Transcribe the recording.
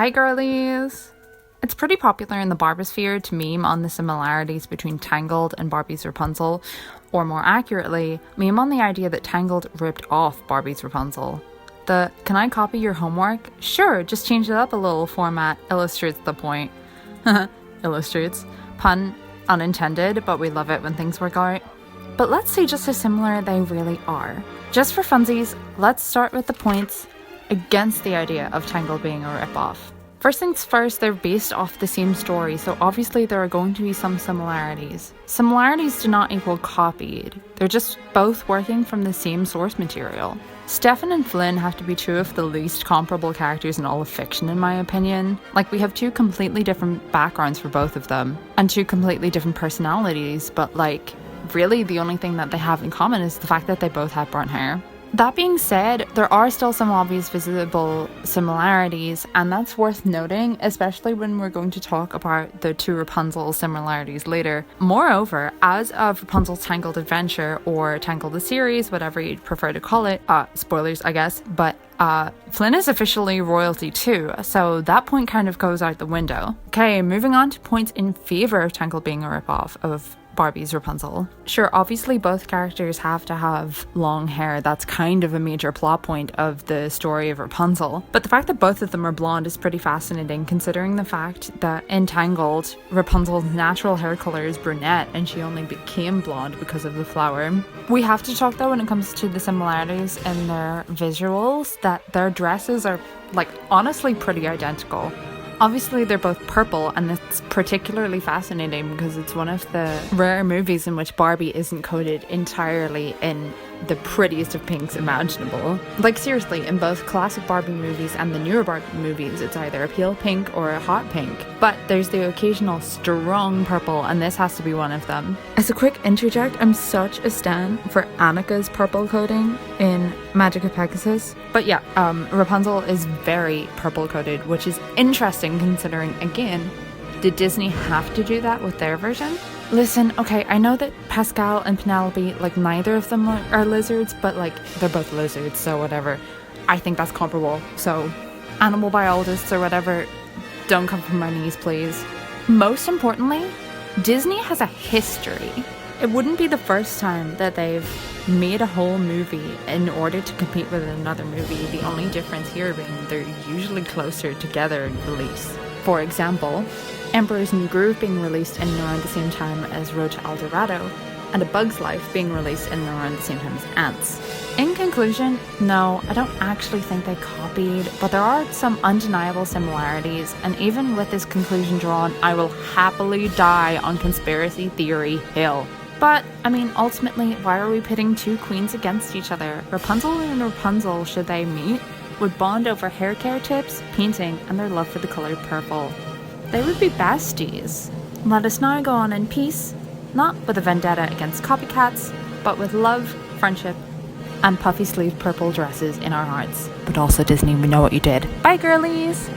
Hi girlies! It's pretty popular in the Barbosphere to meme on the similarities between Tangled and Barbie's Rapunzel, or more accurately, meme on the idea that Tangled ripped off Barbie's Rapunzel. The "can I copy your homework? Sure, just change it up a little" format illustrates the point. Illustrates. Pun unintended, but we love it when things work out. But let's see just how similar they really are. Just for funsies, let's start with the points against the idea of Tangled being a ripoff. First things first, they're based off the same story, so obviously there are going to be some similarities. Similarities do not equal copied, they're just both working from the same source material. Stefan and Flynn have to be two of the least comparable characters in all of fiction, in my opinion. Like, we have two completely different backgrounds for both of them, and two completely different personalities, but really the only thing that they have in common is the fact that they both have brown hair. That being said, there are still some obvious visible similarities, and that's worth noting, especially when we're going to talk about the two Rapunzel similarities later. Moreover, as of Rapunzel's Tangled Adventure, or Tangled the series, whatever you'd prefer to call it, spoilers I guess, but Flynn is officially royalty too, so that point kind of goes out the window. Okay, moving on to points in favor of Tangled being a ripoff of Barbie's Rapunzel. Sure, obviously both characters have to have long hair. That's kind of a major plot point of the story of Rapunzel. But the fact that both of them are blonde is pretty fascinating, considering the fact that in Tangled, Rapunzel's natural hair color is brunette and she only became blonde because of the flower. We have to talk though, when it comes to the similarities in their visuals, that their dresses are honestly pretty identical. Obviously, they're both purple, and it's particularly fascinating because it's one of the rare movies in which Barbie isn't coated entirely in the prettiest of pinks imaginable. Seriously, in both classic Barbie movies and the newer Barbie movies, it's either a pale pink or a hot pink. But there's the occasional strong purple, and this has to be one of them. As a quick interject, I'm such a stan for Annika's purple coating in Magic of Pegasus. But yeah, Rapunzel is very purple coated, which is interesting considering, again, did Disney have to do that with their version? Listen, okay, I know that Pascal and Penelope, neither of them are lizards, but they're both lizards, so whatever. I think that's comparable. So, animal biologists or whatever, don't come from my knees, please. Most importantly, Disney has a history. It wouldn't be the first time that they've made a whole movie in order to compete with another movie. The only difference here being they're usually closer together in release. For example, Emperor's New Groove being released in and around the same time as Road to El Dorado, and A Bug's Life being released in and around the same time as Ants. In conclusion, no, I don't actually think they copied, but there are some undeniable similarities, and even with this conclusion drawn, I will happily die on Conspiracy Theory Hill. But, ultimately, why are we pitting two queens against each other? Rapunzel and Rapunzel, should they meet, would bond over hair care tips, painting, and their love for the color purple. They would be besties. Let us now go on in peace, not with a vendetta against copycats, but with love, friendship, and puffy sleeve purple dresses in our hearts. But also Disney, we know what you did. Bye girlies!